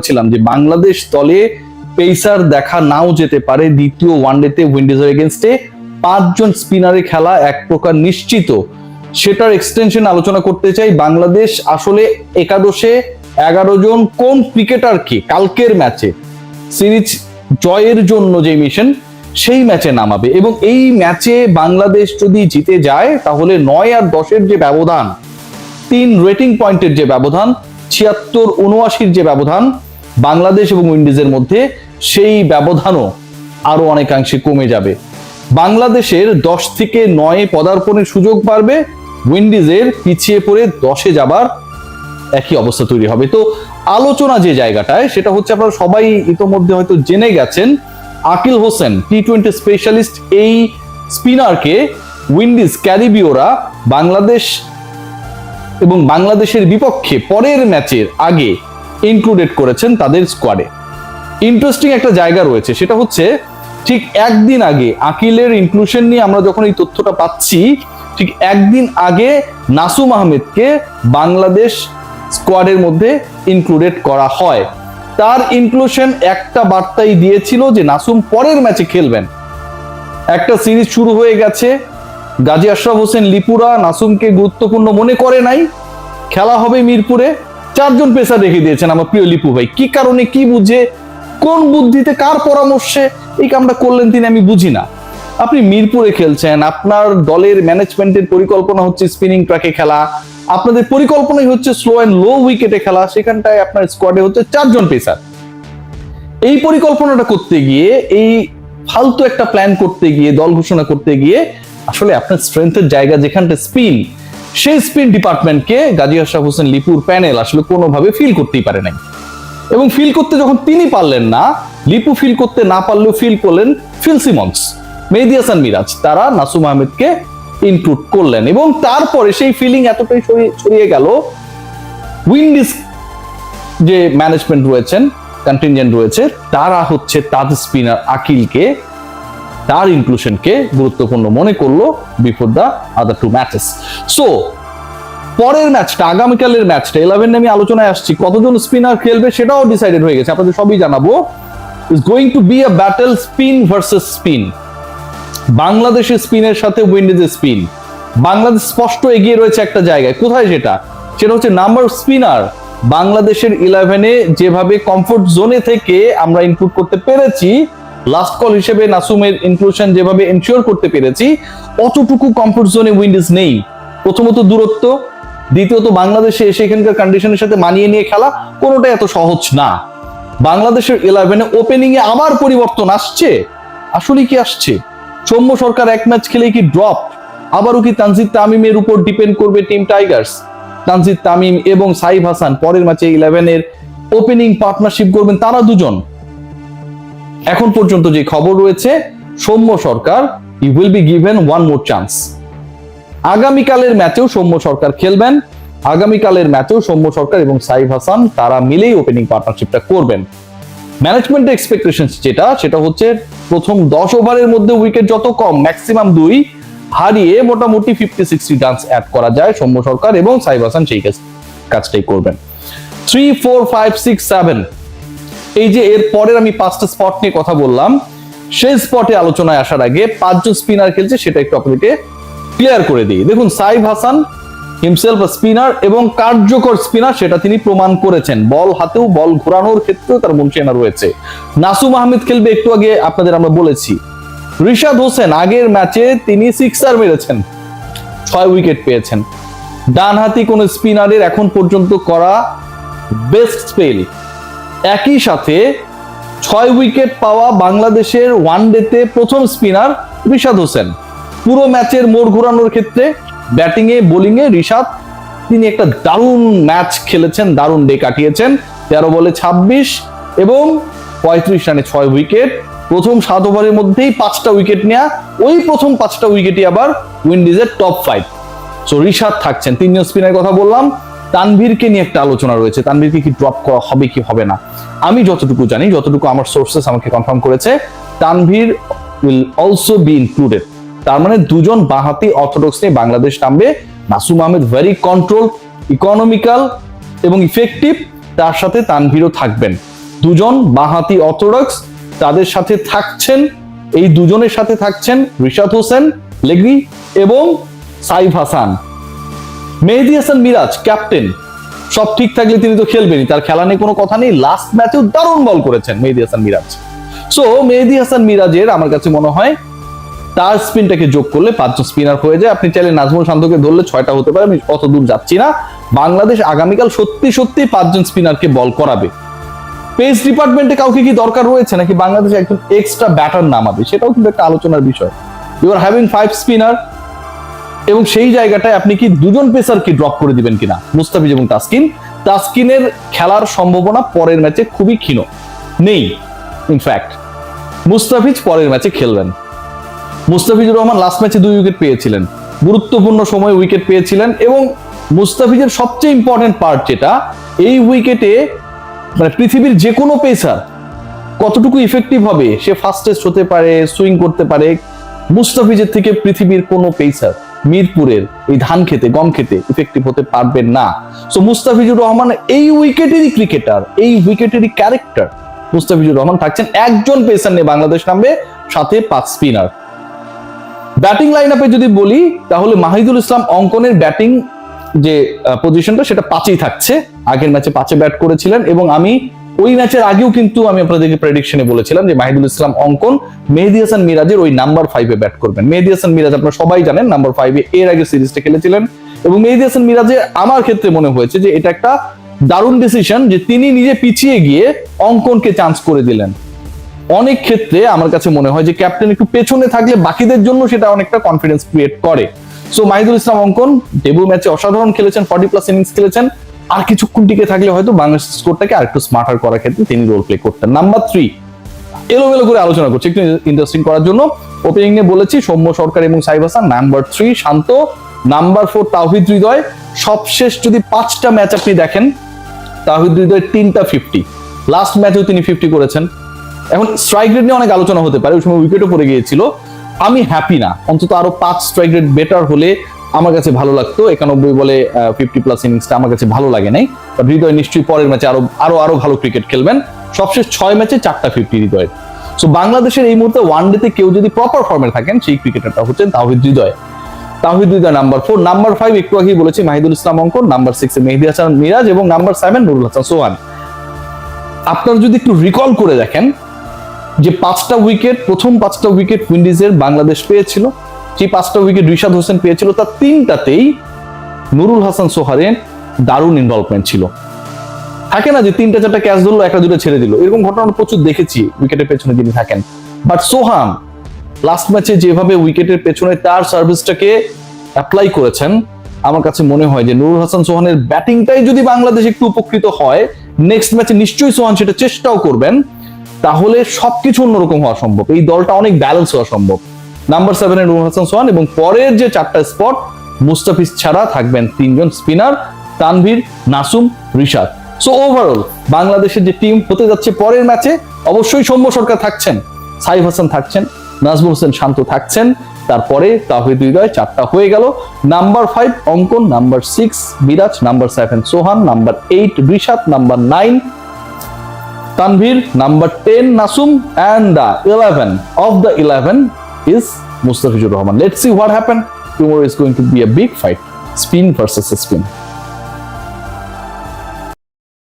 বলেছিলাম যে বাংলাদেশ দলে পেসার দেখা নাও যেতে পারে, দ্বিতীয় ওয়ানডেতে উইন্ডিজের এগেনস্টে 5 জন স্পিনারে খেলা এক প্রকার নিশ্চিত। সেটার এক্সটেনশন আলোচনা করতে চাই। বাংলাদেশ আসলে একাদশে 11 জন কোন ক্রিকেটারকে কালকের ম্যাচে সিরিজ জয়ের জন্য যে মিশন সেই ম্যাচে নামাবে, এবং এই ম্যাচে বাংলাদেশ যদি জিতে যায় তাহলে 9 আর 10-এর যে ব্যবধান, 3 রেটিং পয়েন্টের যে ব্যবধান, 76-79 যে ব্যবধান বাংলাদেশ এবং উইন্ডিজের মধ্যে, সেই ব্যবধানও আরো অনেকাংশে কমে যাবে। বাংলাদেশের 10 থেকে 9 পদার্পণের সুযোগ বাড়বে, উইন্ডিজের পিছিয়ে পড়ে 10-এ যাবার একই অবস্থা তৈরি হবে। তো আলোচনা যে জায়গাটায় সেটা হচ্ছে, আপনারা সবাই ইতোমধ্যে হয়তো জেনে গেছেন, আকিল হোসেন টি-20 স্পেশালিস্ট এই স্পিনারকে উইন্ডিজ ক্যারিবীয়রা বাংলাদেশ এবং বাংলাদেশের বিপক্ষে পরের ম্যাচের আগে ইনক্লুডেড করেছেন তাদের স্কোয়াডে। ইন্টারেস্টিং একটা জায়গা রয়েছে, সেটা হচ্ছে ঠিক একদিন আগে আকিলের ইনক্লুশন নিয়ে আমরা যখন এই তথ্যটা পাচ্ছি, ঠিক একদিন আগে নাসুম আহমেদকে বাংলাদেশ স্কোয়াডের মধ্যে ইনক্লুডেড করা হয়। তার ইনক্লুশন একটা বার্তাই দিয়েছিল যে নাসুম পরের ম্যাচে খেলবেন। একটা সিরিজ শুরু হয়ে গেছে, গাজী আশরাফ হোসেন লিপুরা নাসুমকে গুরুত্বপূর্ণ মনে করে নাই, খেলা হবে মিরপুরে, 4 জন পেসার রেখে দিয়েছেন আমার প্রিয় লিপু ভাই। কি কারণে, কি বুঝে, কোন বুদ্ধিতে, কার পরামর্শে এই কামটা করলেন তিনি আমি বুঝি না। আপনি মিরপুরে খেলছেন, আপনার দলের ম্যানেজমেন্টের পরিকল্পনা হচ্ছে স্পিনিং ট্র্যাকে খেলা, আপনাদের পরিকল্পনাই হচ্ছে স্লো এন্ড লো উইকেটে খেলা, সেখানটায় আপনার স্কোয়াডে হচ্ছে 4 জন পেসার। এই পরিকল্পনাটা করতে গিয়ে, এই ফালতু একটা প্ল্যান করতে গিয়ে, দল ঘোষণা করতে গিয়ে আসলে আপনার স্ট্রেংথের জায়গা যেখানটা স্পিন, সেই স্পিন ডিপার্টমেন্টকে গাজী আশরাফ হোসেন লিপুর প্যানেল আসলে কোনোভাবে ফিল করতেই পারে নাই। এবং ফিল করতে যখন তিনি পারলেন না, লিপু ফিল করতে না পারলেও ফিল করলেন ফিল সিমন্স, মেহেদী হাসান মিরাজ, তারা নাসুম আহমেদকে ইনক্লুড করলেন। এবং তারপরে সেই ফিলিং এতটাই ছড়িয়ে গেল, উইন্ডিজ যে ম্যানেজমেন্ট রয়েছেন, কন্টিনজেন্ট রয়েছে, তারা হচ্ছে তাজ স্পিনার আকিলকে, তার ইনক্লুশনকে গুরুত্বপূর্ণ মনে করলো before the other 2 matches. So পরের ম্যাচটা, আগামীকালের ম্যাচটা 11 আমি আলোচনায় আসছি, কতজন স্পিনার খেলবে সেটাও ডিসাইডেড হয়ে গেছে, আপনাদের সবই জানাবো। Is going to be a battle, spin versus spin. বাংলাদেশের স্পিনের সাথে উইন্ডিজের স্পিন। বাংলাদেশ স্পষ্ট এগিয়ে রয়েছে একটা জায়গায়, কোথায় সেটা হচ্ছে নাম্বার স্পিনার। বাংলাদেশের 11-এ যেভাবে কমফোর্ট জোনে থেকে আমরা ইনক্লুড করতে পেরেছি, লাস্ট কল হিসেবে নাসুমের ইনক্লুশন যেভাবে এনশিওর করতে পেরেছি, অতটুকু কমফোর্ট জোনে উইন্ডিজ নেই। প্রথমত দূরত্ব, দ্বিতীয়ত বাংলাদেশে এসে এখানকার কন্ডিশনের সাথে মানিয়ে নিয়ে খেলা কোনোটাই এত সহজ না। বাংলাদেশের 11-এ ওপেনিং এ আবার পরিবর্তন আসছে, আসলে কি আসছে? সৌম্য সরকার এক ম্যাচ খেলেই কি ড্রপ? আবারও কি তানজিদ তামিমের উপর ডিপেন্ড করবে টিম টাইগার্স? তানজিদ তামিম এবং সাইফ হাসান পরের ম্যাচে 11-এর ওপেনিং পার্টনারশিপ করবেন তারা দুজন। এখন পর্যন্ত যে খবর রয়েছে, Soumya Sarkar he will be given one more chance. আগামীকালের ম্যাচেও সৌম্য সরকার খেলবেন, আগামীকালের ম্যাচেও সৌম্য সরকার এবং সাইফ হাসান তারা মিলেই ওপেনিং পার্টনারশিপটা করবেন। ম্যানেজমেন্টের এক্সপেকটেশন সেটা হচ্ছে প্রথম 10 ওভারের মধ্যে উইকেট যত কম, ম্যাক্সিমাম 2 হারিয়ে মোটামুটি 50-60 রানস অ্যাড করা যায়, সৌম্য সরকার এবং সাইফ হাসান সেই কাজটাই করবেন। 3, 4, 5, 6, 7 এই যে এর পরের আমি 5টা স্পট নিয়ে কথা বললাম, সেই স্পটে আলোচনায় আসার আগে 5 জন স্পিনার খেলছে সেটা একটু আপনাদেরকে ক্লিয়ার করে দিই। দেখুন, সাইফ হাসান হিমসেলফ স্পিনার এবং কার্যকর স্পিনার, সেটা তিনি প্রমাণ করেছেন। বল হাতেও, বল ঘোরানোর ক্ষেত্রেও তার মুনশেনা রয়েছে। নাসুম আহমেদ খেলবে, একটু আগে আপনাদের আমরা বলেছি। রিশাদ হোসেন আগের ম্যাচে তিনি 6 মেরেছেন, 6 উইকেট পেয়েছেন। ডানহাতি কোন স্পিনারের এখন পর্যন্ত করা বেস্ট স্পেল। একই সাথে 6 উইকেট পাওয়া বাংলাদেশের ওয়ানডেতে প্রথম স্পিনার রিশাদ হোসেন। পুরো ম্যাচের মোড় ঘোরানোর ক্ষেত্রে ব্যাটিং এ, বোলিং এ রিশাদ তিনি একটা দারুণ ম্যাচ খেলেছেন, দারুণ ডে কাটিয়েছেন। 13 বলে 26 এবং 35 রানে 6 উইকেট। প্রথম 7 ওভারের মধ্যেই 5টা উইকেট নেয়া, ওই প্রথম 5টা উইকেটই আবার উইন্ডিজের টপ 5। সো রিশাদ থাকছেন। 3 জন স্পিনার কথা বললাম। তানভীরকে নিয়ে একটা আলোচনা রয়েছে, তানভীরকে কি ড্রপ করা হবে কি হবে না। আমি যতটুকু জানি, যতটুকু আমার সোর্সেস আমাকে কনফার্ম করেছে, Tanvir will also be included. তার মানে 2 জন বাঁহাতি অর্থোডক্স নিয়ে বাংলাদেশ নামবে। Nasum Ahmed very control, economical এবং ইফেক্টিভ, তার সাথে তানভীরও থাকবেন। দুজন বাঁহাতি অর্থোডক্স, তাদের সাথে থাকছেন, এই দুজনের সাথে থাকছেন রিশাদ হোসেন লেগি এবং সাইফ হাসান। মেহেদী হাসান মিরাজ ক্যাপ্টেন, সব ঠিক থাকলে তিনি তো খেলবেনই, তার খেলা নিয়ে কোনো কথা নেই। লাস্ট ম্যাচেও দারুণ বল করেছেন মেহেদী হাসান মিরাজ। সো মেহেদী হাসান মিরাজের আমার কাছে মনে হয় তার স্পিনটাকে যোগ করলে 5 জন স্পিনার হয়ে যায়। আপনি চাইলে নাজমুল শান্তকে ধরলে 6টা হতে পারে, আমি অত দূর যাচ্ছি না। বাংলাদেশ আগামীকাল সত্যি সত্যি 5 জন স্পিনারকে বল করাবে। পেস ডিপার্টমেন্টে কাউকে কি দরকার রয়েছে নাকি বাংলাদেশ একজন এক্সট্রা ব্যাটার নামাবে, সেটাও কিন্তু একটা আলোচনার বিষয়। ইউ আর হ্যাভিং 5 স্পিনার এবং সেই জায়গাটায় আপনি কি দুজন পেসারকে ড্রপ করে দিবেন কিনা, মুস্তাফিজ এবং তাসকিন। তাসকিনের খেলার সম্ভাবনা পরের ম্যাচে খুবই ক্ষীণ, নেই। ইনফ্যাক্ট মুস্তাফিজ পরের ম্যাচে খেলবেন। মুস্তাফিজুর রহমান লাস্ট ম্যাচে 2 উইকেট পেয়েছিলেন, গুরুত্বপূর্ণ সময়ে উইকেট পেয়েছিলেন। এবং মুস্তাফিজের সবচেয়ে ইম্পর্টেন্ট পার্ট যেটা, এই উইকেটে মানে পৃথিবীর যে কোনো পেসার কতটুকু ইফেক্টিভ হবে, সে ফাস্টেস্ট হতে পারে, সুইং করতে পারে, মুস্তাফিজের থেকে পৃথিবীর কোনো পেসার মিরপুরের এই ধান খেতে গম খেতে ইফেক্টিভ হতে পারবেন না। সো মুস্তাফিজুর রহমান এই উইকেটেরই ক্রিকেটার, এই উইকেটেরই ক্যারেক্টার। মুস্তাফিজুর রহমান থাকছেন, একজন পেসার নিয়ে বাংলাদেশ নামবে, সাথে 5 স্পিনার। ব্যাটিং লাইন আপে যদি বলি তাহলে মাহিদুল ইসলাম অঙ্কনের ব্যাটিং যে পজিশনটা সেটা 5এই থাকছে। আগের ম্যাচে 5-এ ব্যাট করেছিলেন এবং আমি ওই ম্যাচের আগেও কিন্তু আমি আপনাদেরকে প্রেডিকশনে বলেছিলাম যে মাহিদুল ইসলাম অঙ্কন মেহেদী হাসান মিরাজের ওই নাম্বার 5-এ ব্যাট করবেন। মেহেদী হাসান মিরাজ আপনারা সবাই জানেন নাম্বার 5-এ এর আগে সিরিজটা খেলেছিলেন এবং মেহেদী হাসান মিরাজে আমার ক্ষেত্রে মনে হয়েছে যে এটা একটা দারুণ ডিসিশন যে তিনি নিজে পিছিয়ে গিয়ে অঙ্কনকে চান্স করে দিলেন। অনেক ক্ষেত্রে আমার কাছে মনে হয় যে ক্যাপ্টেন একটু পেছনে থাকলে বাকিদের জন্য সেটা অনেকটা কনফিডেন্স ক্রিয়েট করে। সো মাহিদুল ইসলাম অঙ্কন ডেবিউ ম্যাচে অসাধারণ খেলেছেন, 40+ ইনিংস খেলেছেন। আর কিছুক্ষণ টিকে থাকলে হয়তো বাংলাদেশ স্কোরটাকে আরেকটু স্মার্টার করার ক্ষেত্রে তিনি রোল প্লে করতেন। নাম্বার 3 এলোমেলো করে আলোচনা করছি একটু ইন্টারেস্টিং করার জন্য। ওপেনিং নিয়ে বলেছি সৌম্য সরকার এবং সাইফ হাসান। নাম্বার 3 শান্ত, নাম্বার 4 তাওহিদ হৃদয়। সবশেষ যদি 5টা ম্যাচ আপনি দেখেন, তাওহিদ হৃদয় 3টা 50, লাস্ট ম্যাচেও তিনি 50 করেছেন। এখন স্ট্রাইক রেট নিয়ে অনেক আলোচনা হতে পারে, ওই সময় উইকেটও পড়ে গিয়েছিল। আমি হ্যাপি না, অন্তত আরো 5 স্ট্রাইক রেট বেটার হলে আমার কাছে ভালো লাগতো। 91 বলে 50+ ইনিংসটা আমার কাছে ভালো লাগে নাই। হৃদয় নিশ্চয়ই পরের ম্যাচে আরো ভালো ক্রিকেট খেলবেন। সবশেষ 6 ম্যাচে 4টা 50 হৃদয়। সো বাংলাদেশের এই মুহূর্তে ওয়ানডেতে কেউ যদি প্রপার ফর্মে থাকেন সেই ক্রিকেটারটা হচ্ছেন তাওহিদ হৃদয়। তাওহিদ হৃদয় নাম্বার 4। নাম্বার 5 একটু আগেই বলেছি মাহিদুল ইসলাম অঙ্কন। নাম্বার 6 মেহেদী হাসান মিরাজ এবং নাম্বার 7 নুরুল হাসান সোহান। আপনারা যদি একটু রিকল করে দেখেন যে 5টা উইকেট, প্রথম 5টা উইকেট উইন্ডিজের বাংলাদেশ পেয়েছিল, সেই 5টা উইকেট রিশাদ হোসেন পেয়েছিল, তার 3টাতেই নুরুল হাসান সোহানের দারুণ ইনভলভমেন্ট ছিল। থাকে না যে 3টা-4টা ক্যাচ ধরলো, 1-2টা ছেড়ে দিল, এরকম ঘটনা প্রচুর দেখেছি উইকেটের পেছনে যিনি থাকেন। বাট সোহান লাস্ট ম্যাচে যেভাবে উইকেটের পেছনে তার সার্ভিসটাকে অ্যাপ্লাই করেছেন, আমার কাছে মনে হয় যে নুরুল হাসান সোহানের ব্যাটিংটাই যদি বাংলাদেশ একটু উপকৃত হয়, নেক্সট ম্যাচে নিশ্চয়ই সোহান সেটা চেষ্টাও করবেন, তাহলে সবকিছু অন্যরকম হওয়া সম্ভব। এই দলটা অনেক ব্যালেন্স হওয়া সম্ভব। নাম্বার 7 নুরুল হাসান সোহান এবং পরের যে 4টা স্পট মুস্তাফিজ ছাড়া থাকবেন 3 জন spinner, Tanvir, Nasum, Rishad. So overall বাংলাদেশের যে টিম হতে যাচ্ছে পরের ম্যাচে, অবশ্যই সৌম্য সরকার থাকছেন, সাইফ হাসান থাকছেন, নাজমুল হোসেন শান্ত থাকছেন, তারপরে তাওহিদ হৃদয় 4টা হয়ে গেল। Number 5 Ankon, number 6 Miraz, number 7 Sohan, number 8 Rishad, number 9 Tanvir, number 10 Nasum, and the 11 of the 11 is Mustafizur Rahman. Let's see what happens. Tomorrow is going to be a big fight, spin versus spin.